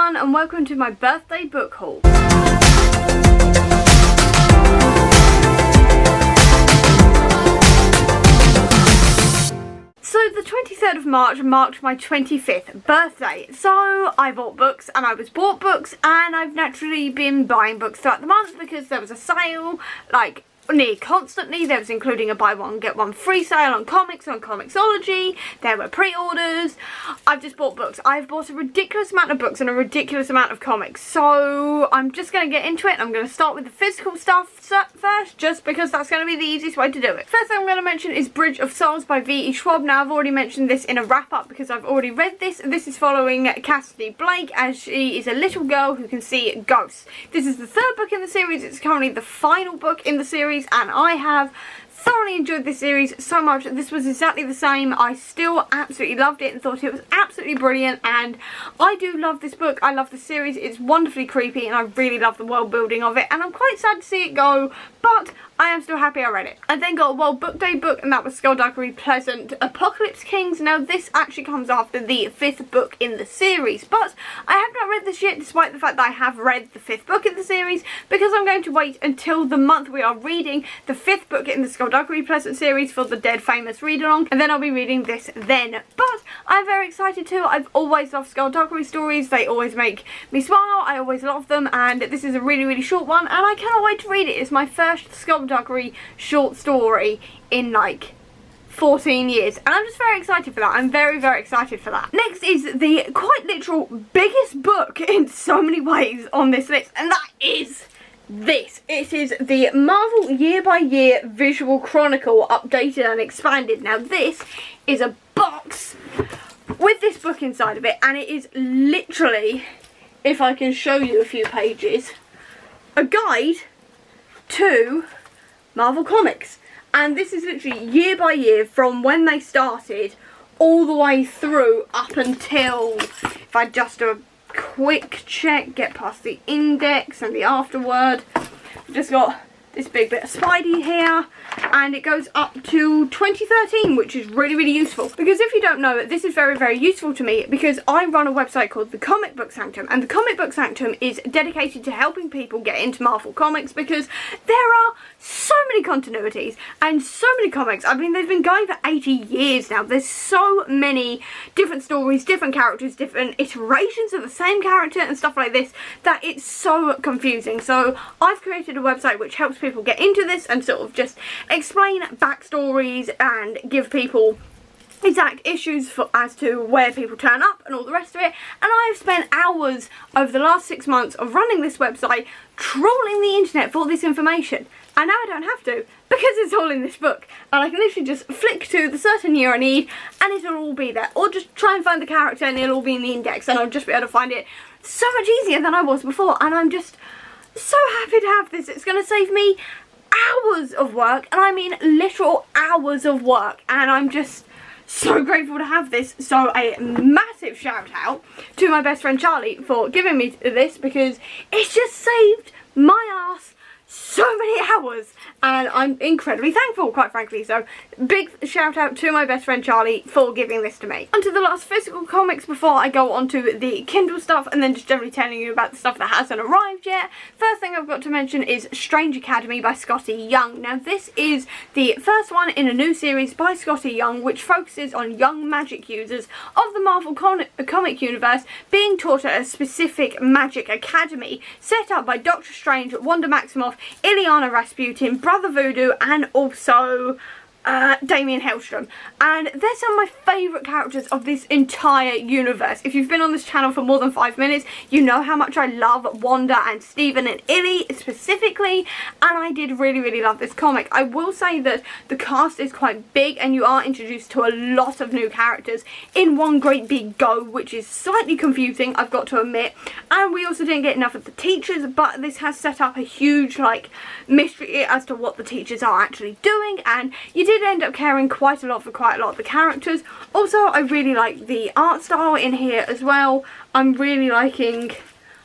everyone, and welcome to my birthday book haul. So the 23rd of March marked my 25th birthday, so I bought books and I was bought books, and I've naturally been buying books throughout the month because there was a sale, like, near constantly. There was including a buy one get one free sale on comics, on Comixology. There were pre-orders. I've just bought books. I've bought a ridiculous amount of books and a ridiculous amount of comics, so I'm just going to get into it. I'm going to start with the physical stuff first, just because that's going to be the easiest way to do it. First thing I'm going to mention is Bridge of Souls by V.E. Schwab. Now, I've already mentioned this in a wrap-up because I've already read this. This is following Cassidy Blake as she is a little girl who can see ghosts. This is the third book in the series. It's currently the final book in the series, and I have thoroughly enjoyed this series so much. This was exactly the same. I still absolutely loved it and thought it was absolutely brilliant, and I do love this book. I love the series. It's wonderfully creepy and I really love the world building of it, and I'm quite sad to see it go, but I am still happy I read it. I then got a World Book Day book, and that was Skullduggery Pleasant Apocalypse Kings. Now, this actually comes after the 5th book in the series, but I have not read this yet, despite the fact that I have read the 5th book in the series, because I'm going to wait until the month we are reading the 5th book in the Skullduggery Pleasant series for the Dead Famous read-along, and then I'll be reading this then. But I'm very excited too. I've always loved Skullduggery stories. They always make me smile. I always love them, and this is a really, really short one, and I cannot wait to read it. It's my first Skullduggery short story in like 14 years, and I'm just very excited for that. I'm very, very excited for that. Next is the quite literal biggest book in so many ways on this list, and that is this. It is the Marvel Year by Year Visual Chronicle updated and expanded. Now, this is a box with this book inside of it, and it is literally, if I can show you a few pages, a guide to Marvel Comics. And this is literally year by year from when they started all the way through up until, if I just do a quick check, get past the index and the afterword, we've just got this big bit of Spidey here, and it goes up to 2013, which is really, really useful. Because if you don't know, this is very, very useful to me because I run a website called the Comic Book Sanctum, and the Comic Book Sanctum is dedicated to helping people get into Marvel Comics because there are so many continuities and so many comics. I mean, they've been going for 80 years now. There's so many different stories, different characters, different iterations of the same character and stuff like this that it's so confusing. So I've created a website which helps people get into this and sort of just explain backstories and give people exact issues as to where people turn up and all the rest of it. And I've spent hours over the last 6 months of running this website trawling the internet for this information, and now I don't have to because it's all in this book, and I can literally just flick to the certain year I need and it'll all be there, or just try and find the character and it'll all be in the index and I'll just be able to find it so much easier than I was before. And I'm just so happy to have this. It's going to save me hours of work, and I mean literal hours of work, and I'm just so grateful to have this. So a massive shout out to my best friend Charlie for giving me this, because it's just saved my ass so many hours, and I'm incredibly thankful, quite frankly. So big shout out to my best friend Charlie for giving this to me. On to the last physical comics before I go on to the Kindle stuff, and then just generally telling you about the stuff that hasn't arrived yet. First thing I've got to mention is Strange Academy by Scotty Young. Now, this is the first one in a new series by Scotty Young, which focuses on young magic users of the Marvel comic universe being taught at a specific magic academy set up by Doctor Strange, Wanda Maximoff, Ileana Rasputin, Brother Voodoo, and also Damien Hellstrom. And they're some of my favourite characters of this entire universe. If you've been on this channel for more than 5 minutes, you know how much I love Wanda and Steven and Illy specifically, and I did really, really love this comic. I will say that the cast is quite big and you are introduced to a lot of new characters in one great big go, which is slightly confusing, I've got to admit. And we also didn't get enough of the teachers, but this has set up a huge like mystery as to what the teachers are actually doing, and you did end up caring quite a lot for quite a lot of the characters. Also, I really like the art style in here as well. I'm really liking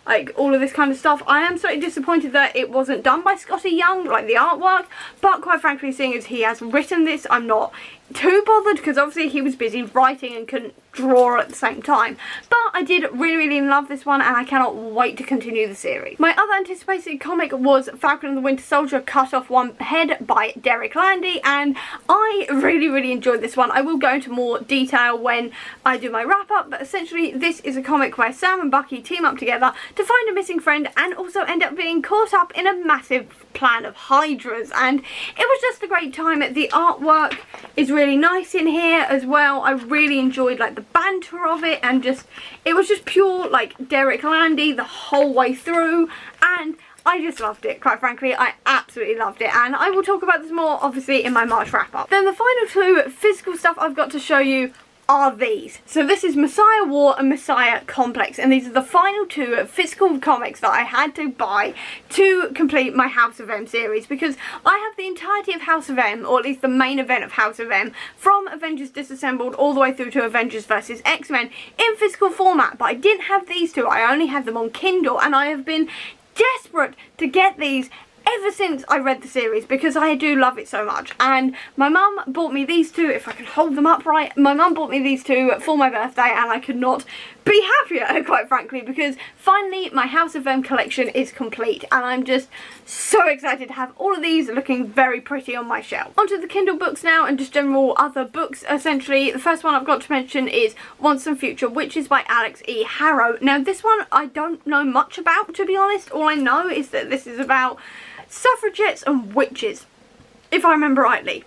like all of this kind of stuff. I am slightly disappointed that it wasn't done by Scotty Young, like the artwork, but quite frankly, seeing as he has written this, I'm not too bothered because obviously he was busy writing and couldn't draw at the same time, but I did really love this one and I cannot wait to continue the series. My other anticipated comic was Falcon and the Winter Soldier Cut Off One Head by Derek Landy, and I really enjoyed this one. I will go into more detail when I do my wrap up, but essentially this is a comic where Sam and Bucky team up together to find a missing friend and also end up being caught up in a massive plan of Hydras, and it was just a great time. The artwork is really nice in here as well. I really enjoyed like the banter of it, and just it was just pure like Derek Landy the whole way through, and I just loved it, quite frankly. I absolutely loved it, and I will talk about this more obviously in my March wrap up. Then the final two physical stuff I've got to show you are these. So this is Messiah War and Messiah Complex, and these are the final two physical comics that I had to buy to complete my House of M series, because I have the entirety of House of M, or at least the main event of House of M, from Avengers Disassembled all the way through to Avengers vs X-Men in physical format, but I didn't have these two. I only had them on Kindle, and I have been desperate to get these ever since I read the series because I do love it so much. And my mum bought me these two, if I can hold them upright, my mum bought me these two for my birthday, and I could not be happier, quite frankly, because finally my House of M collection is complete and I'm just so excited to have all of these looking very pretty on my shelf. Onto the Kindle books now, and just general other books essentially. The first one I've got to mention is Once and Future Witches by Alex E. Harrow. Now this one I don't know much about, to be honest. All I know is that this is about suffragettes and witches, if I remember rightly.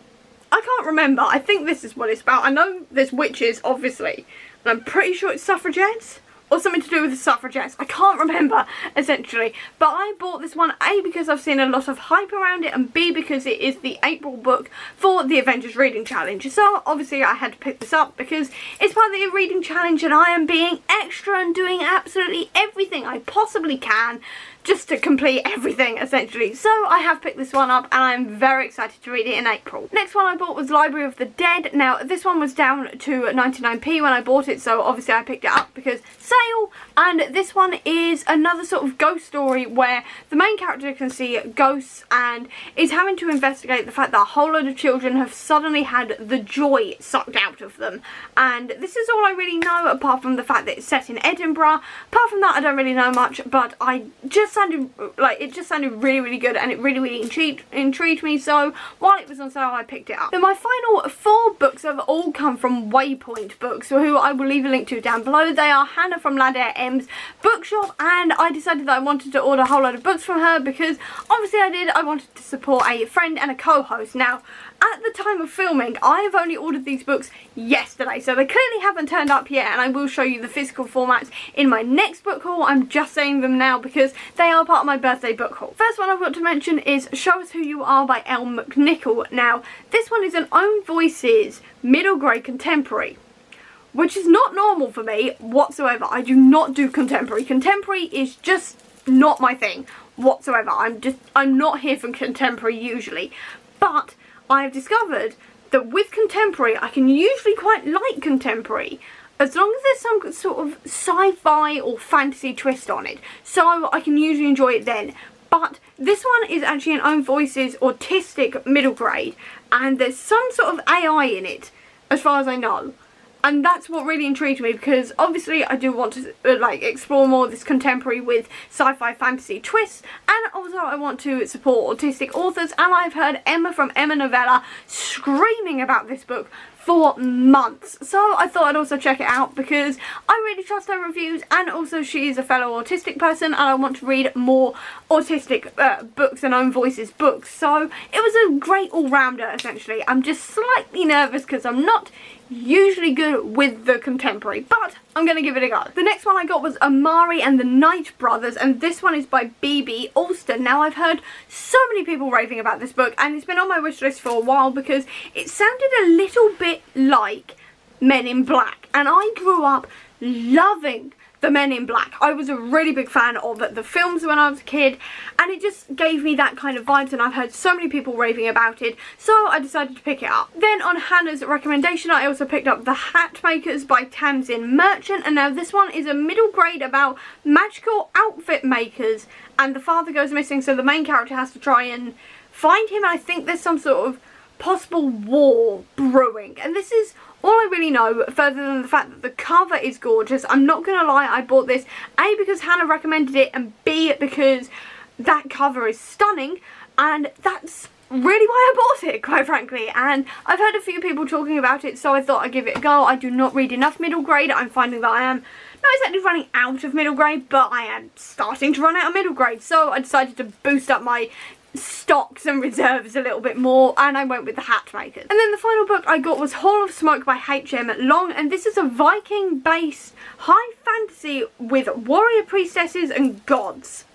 I can't remember. I think this is what it's about. I know there's witches, obviously, and I'm pretty sure it's suffragettes or something to do with the suffragettes. I can't remember, essentially. But I bought this one, A, because I've seen a lot of hype around it, and B, because it is the April book for the Avengers Reading Challenge. So, obviously, I had to pick this up because it's part of the Reading Challenge, and I am being extra and doing absolutely everything I possibly can just to complete everything, essentially. So I have picked this one up and I'm very excited to read it in April. Next one I bought was Library of the Dead. Now this one was down to 99p when I bought it, so obviously I picked it up because sale. And this one is another sort of ghost story where the main character can see ghosts and is having to investigate the fact that a whole load of children have suddenly had the joy sucked out of them. And this is all I really know, apart from the fact that it's set in Edinburgh. Apart from that I don't really know much, but it just sounded really good, and it really intrigued me, so while it was on sale I picked it up. Then my final four books have all come from Waypoint Books, who I will leave a link to down below. They are Hannah from Ladair M's bookshop, and I decided that I wanted to order a whole load of books from her because obviously I wanted to support a friend and a co-host. Now at the time of filming I have only ordered these books yesterday, so they clearly haven't turned up yet, and I will show you the physical formats in my next book haul. I'm just saying them now because they are part of my birthday book haul. First one I've got to mention is Show Us Who You Are by Elle McNichol. Now this one is an Own Voices middle grade contemporary, which is not normal for me whatsoever. I do not do contemporary. Contemporary is just not my thing whatsoever. I'm not here for contemporary usually, but I have discovered that with contemporary I can usually quite like contemporary as long as there's some sort of sci-fi or fantasy twist on it, so I can usually enjoy it then. But this one is actually an Own Voices autistic middle grade, and there's some sort of AI in it as far as I know. And that's what really intrigued me, because obviously I do want to explore more of this contemporary with sci-fi fantasy twists, and also I want to support autistic authors, and I've heard Emma from Emma Novella screaming about this book for months, so I thought I'd also check it out because I really trust her reviews, and also she is a fellow autistic person and I want to read more autistic books and Own Voices books, so it was a great all-rounder essentially. I'm just slightly nervous because I'm not usually good with the contemporary, but I'm gonna give it a go. The next one I got was Amari and the Night Brothers, and this one is by B.B. Alston. Now I've heard so many people raving about this book, and it's been on my wish list for a while because it sounded a little bit like Men in Black, and I grew up loving the Men in Black. I was a really big fan of the films when I was a kid, and it just gave me that kind of vibes, and I've heard so many people raving about it, so I decided to pick it up. Then on Hannah's recommendation I also picked up The Hat Makers by Tamsin Merchant, and now this one is a middle grade about magical outfit makers, and the father goes missing, so the main character has to try and find him, and I think there's some sort of possible war brewing. And this is all I really know, further than the fact that the cover is gorgeous. I'm not gonna lie, I bought this A, because Hannah recommended it, and B, because that cover is stunning, and that's really why I bought it, quite frankly. And I've heard a few people talking about it, so I thought I'd give it a go. I do not read enough middle grade. I'm finding that I am not exactly running out of middle grade, but I am starting to run out of middle grade, so I decided to boost up my stocks and reserves a little bit more, and I went with the Hatmakers. And then the final book I got was Hall of Smoke by H.M. Long, and this is a Viking based high fantasy with warrior priestesses and gods.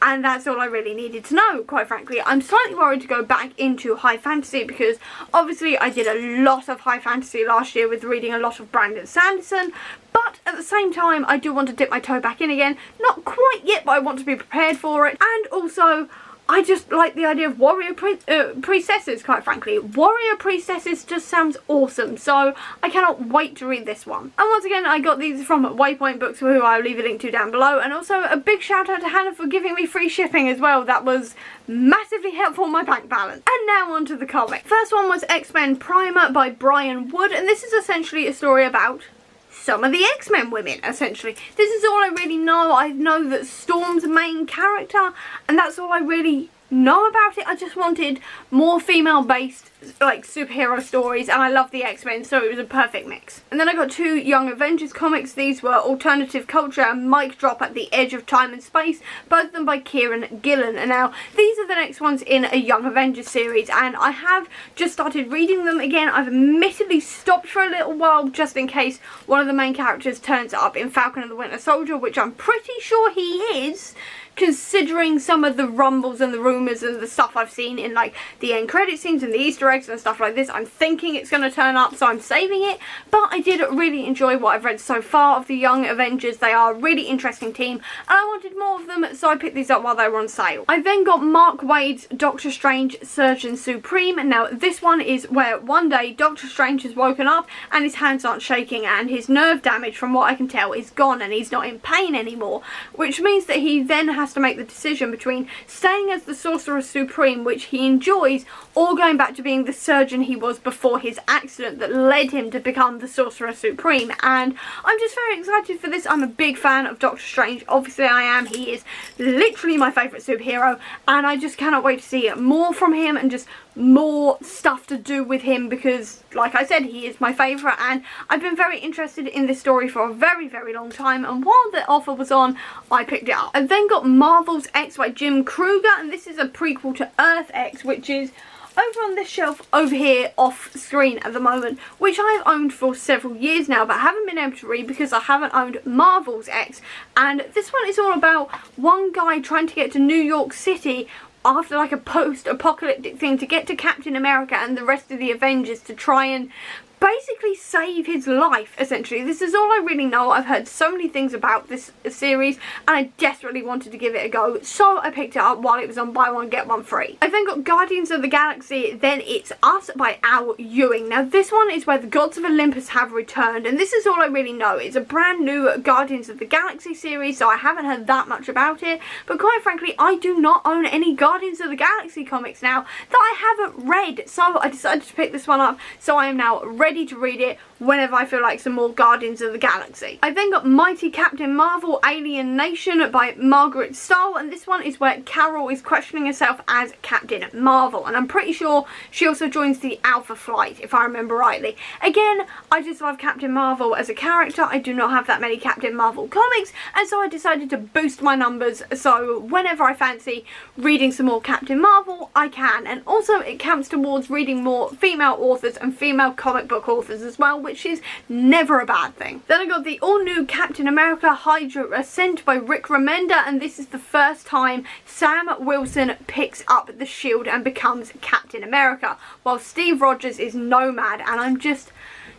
And that's all I really needed to know, quite frankly. I'm slightly worried to go back into high fantasy because obviously I did a lot of high fantasy last year with reading a lot of Brandon Sanderson, but at the same time I do want to dip my toe back in again. Not quite yet, but I want to be prepared for it. And also, I just like the idea of warrior priestesses, quite frankly. Warrior priestesses just sounds awesome, so I cannot wait to read this one. And once again, I got these from Waypoint Books, who I'll leave a link to down below. And also a big shout out to Hannah for giving me free shipping as well. That was massively helpful on my bank balance. And now on to the comic. First one was XMen Primer by Brian Wood, and this is essentially a story about some of the X-Men women, essentially. This is all I really know. I know that Storm's a main character, and that's all I really know about it. I just wanted more female-based, like, superhero stories, and I love the X-Men, so it was a perfect mix. And then I got two Young Avengers comics. These were Alternative Culture and Mic Drop at the Edge of Time and Space, both of them by Kieran Gillen. And now, these are the next ones in a Young Avengers series, and I have just started reading them again. I've admittedly stopped for a little while, just in case one of the main characters turns up in Falcon and the Winter Soldier, which I'm pretty sure he is, considering some of the rumbles and the rumours and the stuff I've seen in, like, the end credit scenes and the Easter eggs and stuff like this. I'm thinking it's going to turn up, so I'm saving it. But I did really enjoy what I've read so far of the Young Avengers. They are a really interesting team, and I wanted more of them, so I picked these up while they were on sale. I then got Mark Waid's Doctor Strange Surgeon Supreme. Now, this one is where one day Doctor Strange has woken up and his hands aren't shaking, and his nerve damage, from what I can tell, is gone, and he's not in pain anymore, which means that he then has to make the decision between staying as the Sorcerer Supreme, which he enjoys, or going back to being the surgeon he was before his accident that led him to become the Sorcerer Supreme. And I'm just very excited for this. I'm a big fan of Doctor Strange. Obviously I am. He is literally my favourite superhero, and I just cannot wait to see more from him and just more stuff to do with him, because like I said, he is my favourite, and I've been very interested in this story for a very, very long time, and while the offer was on, I picked it up. I then got Marvel's X by Jim Kruger, and this is a prequel to Earth X, which is over on this shelf over here off screen at the moment, which I've owned for several years now but haven't been able to read because I haven't owned Marvel's X. And this one is all about one guy trying to get to New York City after, like, a post-apocalyptic thing to get to Captain America and the rest of the Avengers to try and basically save his life, essentially. This is all I really know. I've heard so many things about this series, and I desperately wanted to give it a go, so I picked it up while it was on buy one get one free. I then got Guardians of the Galaxy Then It's Us by Al Ewing. Now this one is where the gods of Olympus have returned, and this is all I really know. It's a brand new Guardians of the Galaxy series, so I haven't heard that much about it, but quite frankly I do not own any Guardians of the Galaxy comics now that I haven't read, so I decided to pick this one up, so I am now ready to read it whenever I feel like some more Guardians of the Galaxy. I then got Mighty Captain Marvel Alien Nation by Margaret Stoll, and this one is where Carol is questioning herself as Captain Marvel, and I'm pretty sure she also joins the Alpha Flight, if I remember rightly. Again, I just love Captain Marvel as a character. I do not have that many Captain Marvel comics, and so I decided to boost my numbers, so whenever I fancy reading some more Captain Marvel, I can. And also it counts towards reading more female authors and female comic book authors as well, which is never a bad thing. Then I got the all-new Captain America Hydra Ascent by Rick Remender, and this is the first time Sam Wilson picks up the shield and becomes Captain America, while Steve Rogers is Nomad, and I'm just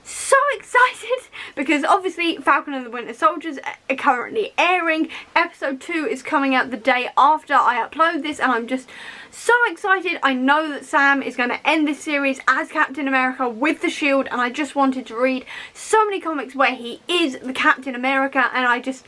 so excited because obviously Falcon and the Winter Soldiers are currently airing. Episode 2 is coming out the day after I upload this, and I'm just so excited. I know that Sam is going to end this series as Captain America with the shield, and I just wanted to read so many comics where he is the Captain America, and I just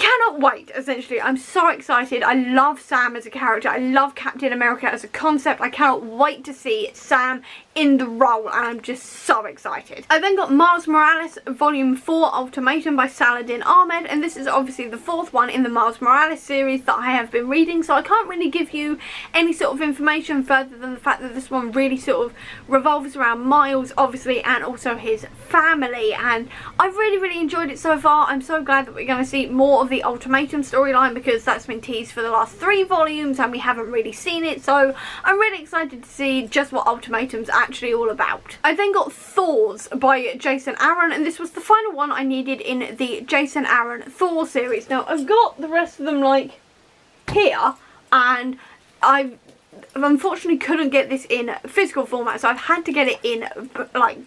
cannot wait, essentially. I'm so excited. I love Sam as a character. I love Captain America as a concept. I cannot wait to see Sam in the role, and I'm just so excited. I then got Miles Morales Volume 4 Ultimatum by Saladin Ahmed, and this is obviously the 4th one in the Miles Morales series that I have been reading, so I can't really give you any sort of information further than the fact that this one really sort of revolves around Miles, obviously, and also his family, and I've really enjoyed it so far. I'm so glad that we're going to see more of the Ultimatum storyline, because that's been teased for the last 3 volumes and we haven't really seen it, so I'm really excited to see just what Ultimatum's actually all about. I then got Thors by Jason Aaron, and this was the final one I needed in the Jason Aaron Thor series. Now I've got the rest of them like here, and I unfortunately couldn't get this in physical format, so I've had to get it in like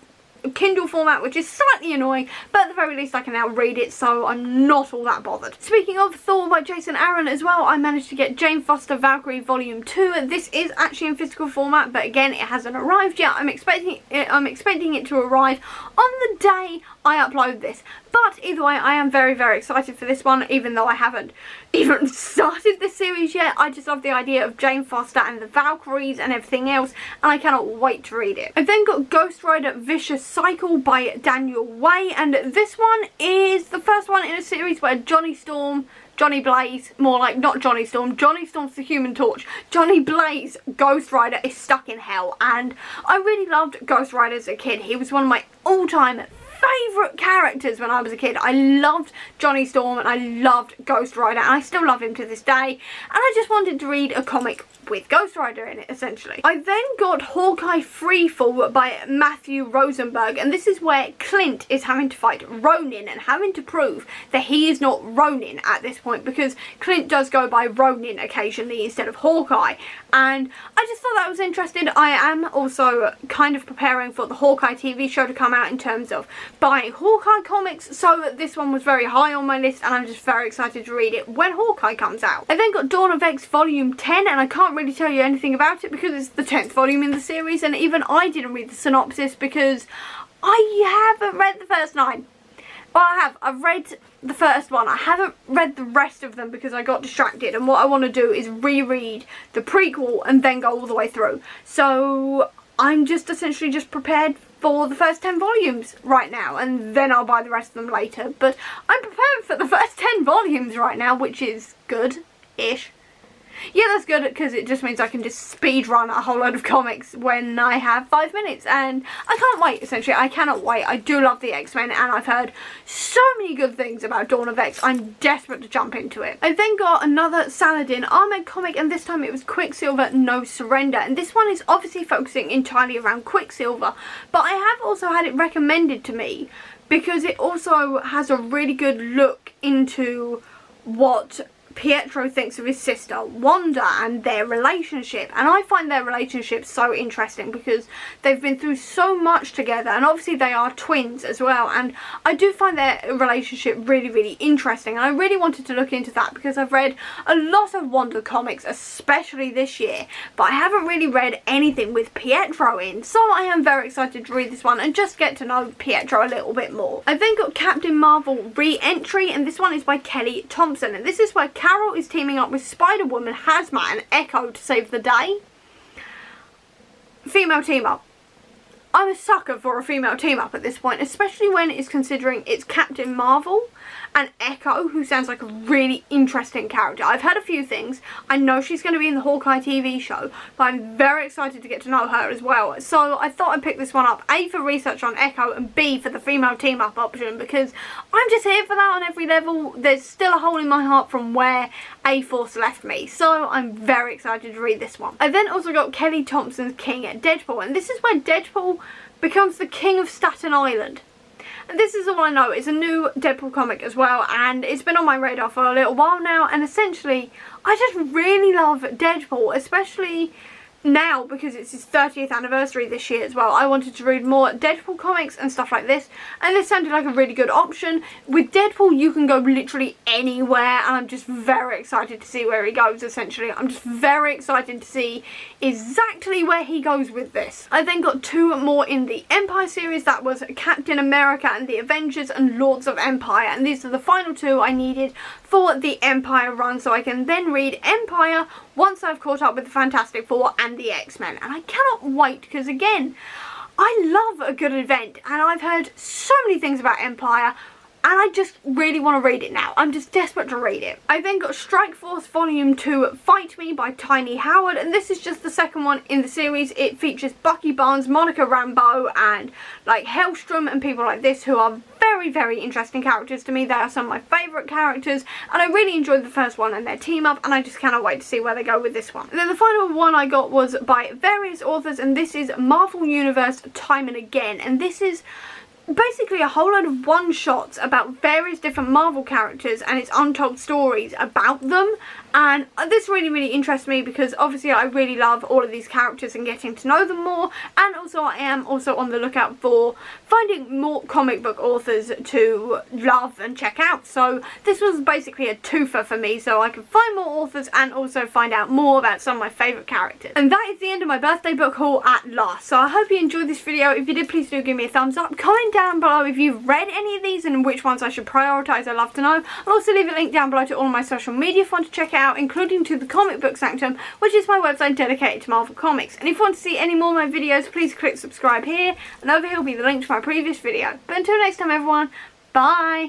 Kindle format, which is slightly annoying, but at the very least I can now read it, so I'm not all that bothered. Speaking of Thor by Jason Aaron as well, I managed to get Jane Foster Valkyrie Volume 2. This is actually in physical format, but again, it hasn't arrived yet. I'm expecting it to arrive on the day I upload this. But either way, I am very excited for this one, even though I haven't even started this series yet. I just love the idea of Jane Foster and the Valkyries and everything else, and I cannot wait to read it. I've then got Ghost Rider Vicious Cycle by Daniel Way, and this one is the first one in a series where Johnny Blaze, more like not Johnny Storm, Johnny Storm's the Human Torch, Johnny Blaze, Ghost Rider, is stuck in hell, and I really loved Ghost Rider as a kid. He was one of my all-time favourite characters when I was a kid. I loved Johnny Storm and I loved Ghost Rider, and I still love him to this day, and I just wanted to read a comic with Ghost Rider in it, essentially. I then got Hawkeye Freefall by Matthew Rosenberg, and this is where Clint is having to fight Ronin and having to prove that he is not Ronin at this point, because Clint does go by Ronin occasionally instead of Hawkeye, and I just thought that was interesting. I am also kind of preparing for the Hawkeye TV show to come out in terms of buying Hawkeye comics, so this one was very high on my list, and I'm just very excited to read it when Hawkeye comes out. I then got Dawn of X Volume 10, and I can't really tell you anything about it because it's the 10th volume in the series, and even I didn't read the synopsis because I haven't read the first 9. Well, I have. I've read the first one. I haven't read the rest of them because I got distracted, and what I want to do is reread the prequel and then go all the way through. So I'm just essentially just prepared for the first 10 volumes right now, and then I'll buy the rest of them later. But I'm prepared for the first 10 volumes right now, which is good-ish. Yeah, that's good, because it just means I can just speed run a whole load of comics when I have 5 minutes, and I can't wait, essentially. I cannot wait. I do love the X-Men, and I've heard so many good things about Dawn of X. I'm desperate to jump into it. I then got another Saladin Ahmed comic, and this time it was Quicksilver No Surrender, and this one is obviously focusing entirely around Quicksilver, but I have also had it recommended to me because it also has a really good look into what Pietro thinks of his sister Wanda and their relationship, and I find their relationship so interesting because they've been through so much together, and obviously they are twins as well, and I do find their relationship really interesting, and I really wanted to look into that because I've read a lot of Wanda comics, especially this year, but I haven't really read anything with Pietro in, so I am very excited to read this one and just get to know Pietro a little bit more. I then got Captain Marvel Reentry, and this one is by Kelly Thompson, and this is where Carol is teaming up with Spider-Woman, Hazmat and Echo to save the day. Female team up. I'm a sucker for a female team up at this point, especially when it's considering it's Captain Marvel and Echo, who sounds like a really interesting character. I've heard a few things. I know she's going to be in the Hawkeye TV show, but I'm very excited to get to know her as well. So I thought I'd pick this one up, A, for research on Echo, and B, for the female team up option, because I'm just here for that on every level. There's still a hole in my heart from where A-Force left me, so I'm very excited to read this one. I then also got Kelly Thompson's King at Deadpool, and this is where Deadpool becomes the king of Staten Island. And this is all I know. It's a new Deadpool comic as well, and it's been on my radar for a little while now, and essentially I just really love Deadpool, especially now, because it's his 30th anniversary this year as well, I wanted to read more Deadpool comics and stuff like this, and this sounded like a really good option. With Deadpool, you can go literally anywhere, and I'm just very excited to see where he goes, essentially. I'm just very excited to see exactly where he goes with this. I then got 2 more in the Empire series. That was Captain America and the Avengers and Lords of Empire, and these are the final 2 I needed for the Empire run, so I can then read Empire once I've caught up with the Fantastic Four and the X-Men. And I cannot wait, because again, I love a good event, and I've heard so many things about Empire, and I just really want to read it now. I'm just desperate to read it. I then got Strikeforce Volume 2 Fight Me by Tiny Howard, and this is just the second one in the series. It features Bucky Barnes, Monica Rambeau, and like Hellstrom and people like this, who are very, very interesting characters to me. They are some of my favourite characters, and I really enjoyed the first one and their team up, and I just cannot wait to see where they go with this one. And then the final one I got was by various authors, and this is Marvel Universe Time and Again, and this is basically a whole load of one-shots about various different Marvel characters and its untold stories about them. And this really, really interests me, because obviously I really love all of these characters and getting to know them more, and also I am also on the lookout for finding more comic book authors to love and check out. So this was basically a twofer for me, so I could find more authors and also find out more about some of my favourite characters. And that is the end of my birthday book haul at last. So I hope you enjoyed this video. If you did, please do give me a thumbs up. Comment down below if you've read any of these and which ones I should prioritise. I'd love to know. I'll also leave a link down below to all my social media if you want to check out, including to the Comic Book Sanctum, which is my website dedicated to Marvel Comics. And if you want to see any more of my videos, please click subscribe here, and over here will be the link to my previous video. But until next time everyone, bye!